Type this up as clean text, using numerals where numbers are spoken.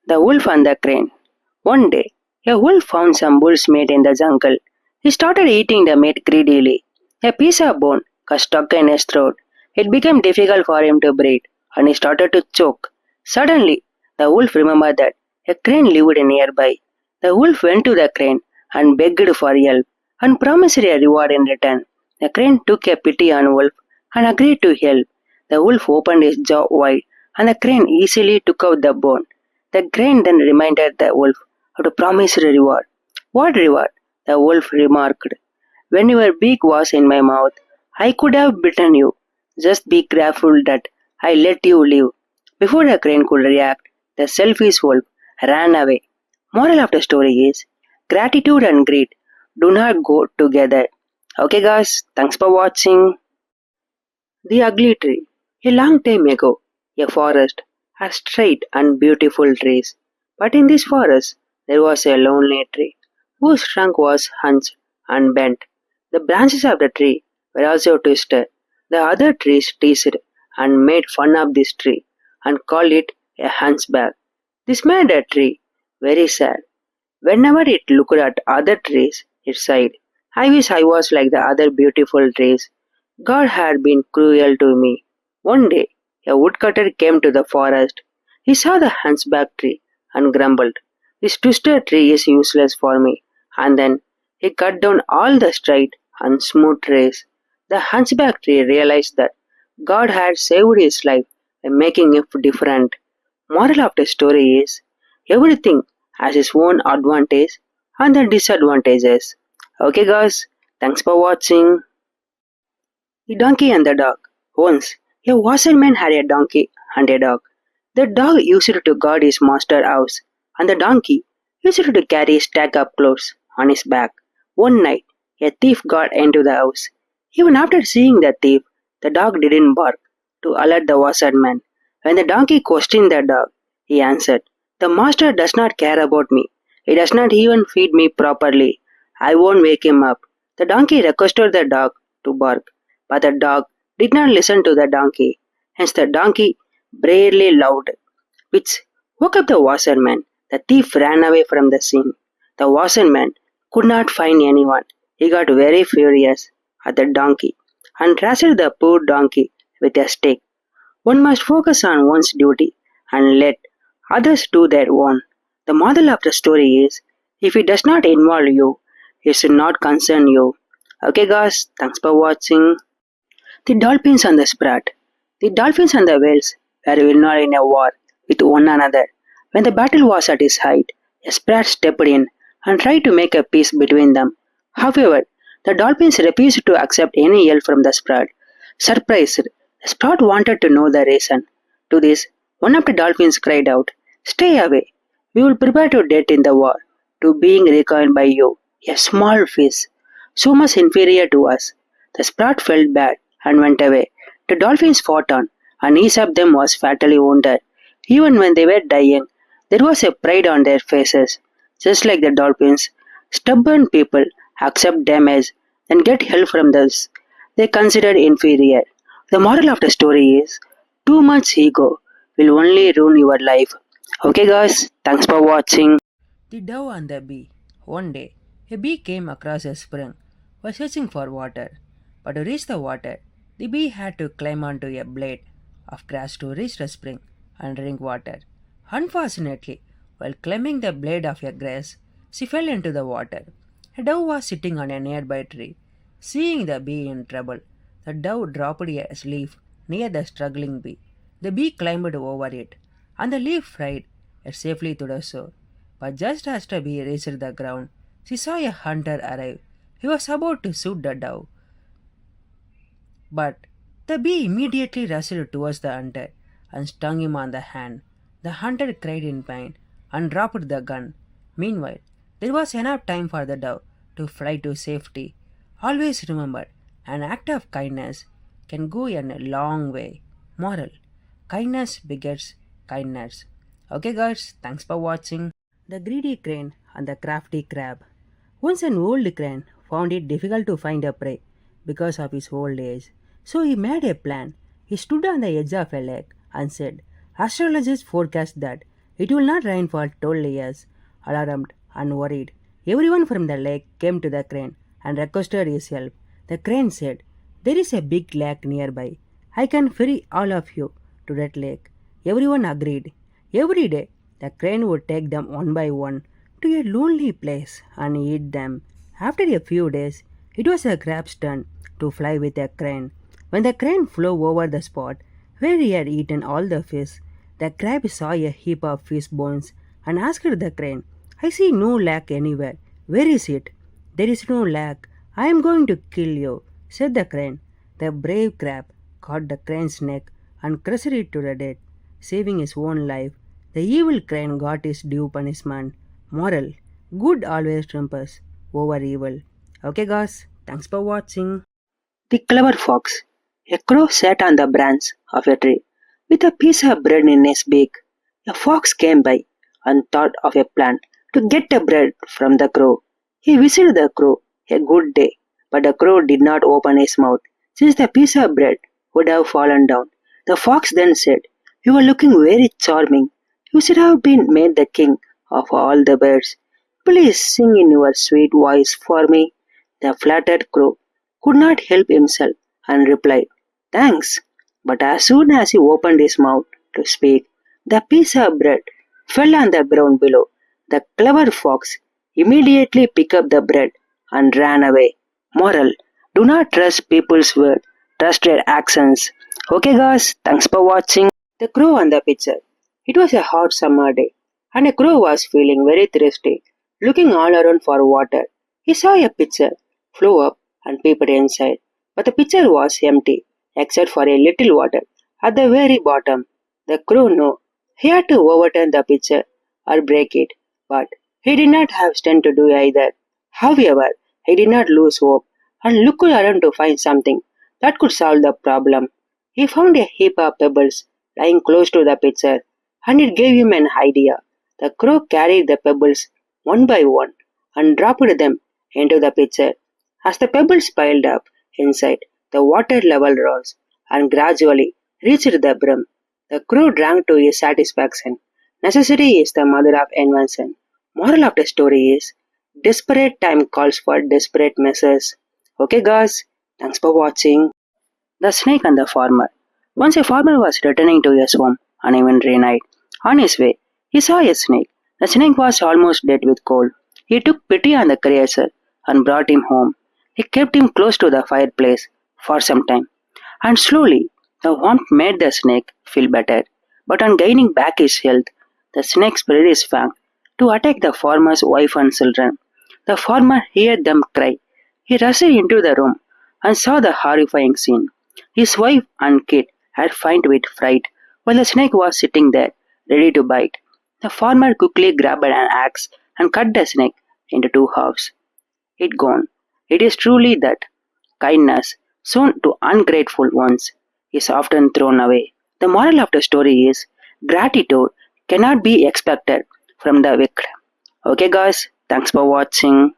The Wolf and the Crane. One day, a wolf found some bull's meat in the jungle. He started eating the meat greedily. A piece of bone got stuck in his throat. It became difficult for him to breathe, and he started to choke. Suddenly, the wolf remembered that a crane lived nearby. The wolf went to the crane and begged for help and promised a reward in return. The crane took a pity on wolf and agreed to help. The wolf opened his jaw wide, and the crane easily took out the bone. The crane then reminded the wolf of the promised reward. What reward? The wolf remarked. When your beak was in my mouth, I could have bitten you. Just be careful that I let you live. Before the crane could react, the selfish wolf ran away. Moral of the story is gratitude and greed do not go together. Okay, guys, thanks for watching. The Ugly Tree. A long time ago, a forest had straight and beautiful trees. But in this forest, there was a lonely tree whose trunk was hunched and bent. The branches of the tree were also twisted. The other trees teased and made fun of this tree and called it a hunchback. This made the tree very sad. Whenever it looked at other trees, it sighed, I wish I was like the other beautiful trees. God had been cruel to me. One day, a woodcutter came to the forest. He saw the hunchback tree and grumbled, this twisted tree is useless for me. And then he cut down all the straight and smooth trees. The hunchback tree realized that God had saved his life by making it different. Moral of the story is everything has its own advantage and the disadvantages. Okay guys, thanks for watching. The Donkey and the Dog. Once, a washerman had a donkey and a dog. The dog used to guard his master's house, and the donkey used to carry a stack of clothes on his back. One night, a thief got into the house. Even after seeing the thief, the dog didn't bark to alert the washerman. When the donkey questioned the dog, he answered, the master does not care about me. He does not even feed me properly. I won't wake him up. The donkey requested the dog to bark, but the dog did not listen to the donkey. Hence the donkey barely loved, which woke up the washerman. The thief ran away from the scene. The washerman could not find anyone. He got very furious at the donkey and thrashed the poor donkey with a stick. One must focus on one's duty and let others do their own. The moral of the story is if it does not involve you, it should not concern you. Okay, guys, thanks for watching. The dolphins and the sprat. The dolphins and the whales were not in a war with one another. When the battle was at its height, a sprat stepped in and tried to make a peace between them. However, the dolphins refused to accept any help from the sprat. Surprised, the sprat wanted to know the reason. To this, one of the dolphins cried out, stay away. We will prepare to death in the war, to being recoiled by you, a small fish, so much inferior to us. The sprat felt bad and went away. The dolphins fought on, and each of them was fatally wounded. Even when they were dying, there was a pride on their faces. Just like the dolphins, stubborn people accept damage and get help from those they consider inferior. The moral of the story is too much ego will only ruin your life. Okay, guys, thanks for watching. The dove and the bee. One day, a bee came across a spring, was searching for water. But to reach the water, the bee had to climb onto a blade of grass to reach the spring and drink water. Unfortunately, while climbing the blade of a grass, she fell into the water. A dove was sitting on a nearby tree. Seeing the bee in trouble, the dove dropped a leaf near the struggling bee. The bee climbed over it, and the leaf fried it safely to the shore. But just as the bee reached the ground, she saw a hunter arrive. He was about to shoot the dove, but the bee immediately rushed towards the hunter and stung him on the hand. The hunter cried in pain and dropped the gun. Meanwhile, there was enough time for the dove to fly to safety. Always remember, an act of kindness can go a long way. Moral: kindness begets kindness. Okay, guys, thanks for watching. The greedy crane and the crafty crab. Once an old crane found it difficult to find a prey because of his old age. So he made a plan. He stood on the edge of a lake and said, astrologers forecast that It will not rain for 12 years. Alarmed and worried, everyone from the lake came to the crane and requested his help. The crane said, "There is a big lake nearby. I can ferry all of you to that lake." Everyone agreed. Every day, the crane would take them one by one to a lonely place and eat them. After a few days, it was a crab's turn to fly with a crane. When the crane flew over the spot where he had eaten all the fish, the crab saw a heap of fish bones and asked the crane, "I see no lake anywhere. Where is it?" "There is no lake. I am going to kill you," said the crane. The brave crab caught the crane's neck and crushed it to the death, saving his own life. The evil crane got his due punishment. Moral: good always triumphs over evil. Okay, guys, thanks for watching. The clever fox. A crow sat on the branch of a tree with a piece of bread in his beak. A fox came by and thought of a plan to get the bread from the crow. He wished the crow a good day, but the crow did not open his mouth, since the piece of bread would have fallen down. The fox then said, "You are looking very charming. You should have been made the king of all the birds. Please sing in your sweet voice for me." The flattered crow could not help himself and replied, "Thanks." But as soon as he opened his mouth to speak, the piece of bread fell on the ground below. The clever fox immediately picked up the bread and ran away. Moral: do not trust people's word, trust their actions. Okay, guys, thanks for watching. The crow and the pitcher. It was a hot summer day, and a crow was feeling very thirsty. Looking all around for water, he saw a pitcher, flew up, and peeped inside. But the pitcher was empty, except for a little water at the very bottom. The crow knew he had to overturn the pitcher or break it, but he did not have strength to do either. However, he did not lose hope and looked around to find something that could solve the problem. He found a heap of pebbles lying close to the pitcher, and it gave him an idea. The crow carried the pebbles one by one and dropped them into the pitcher. As the pebbles piled up inside, the water level rose and gradually reached the brim. The crow drank to his satisfaction. Necessity is the mother of invention. Moral of the story is, desperate time calls for desperate measures. Okay, guys, thanks for watching. The Snake and the Farmer. Once a farmer was returning to his home on a wintry night. On his way, he saw a snake. The snake was almost dead with cold. He took pity on the creature and brought him home. He kept him close to the fireplace for some time, and slowly the warmth made the snake feel better. But on gaining back his health, the snake spread his fang to attack the farmer's wife and children. The farmer heard them cry. He rushed into the room and saw the horrifying scene. His wife and kid had fainted with fright while the snake was sitting there, ready to bite. The farmer quickly grabbed an axe and cut the snake into two halves. It gone. It is truly that kindness shown to ungrateful ones is often thrown away. The moral of the story is, gratitude cannot be expected from the wicked. Okay, guys, thanks for watching.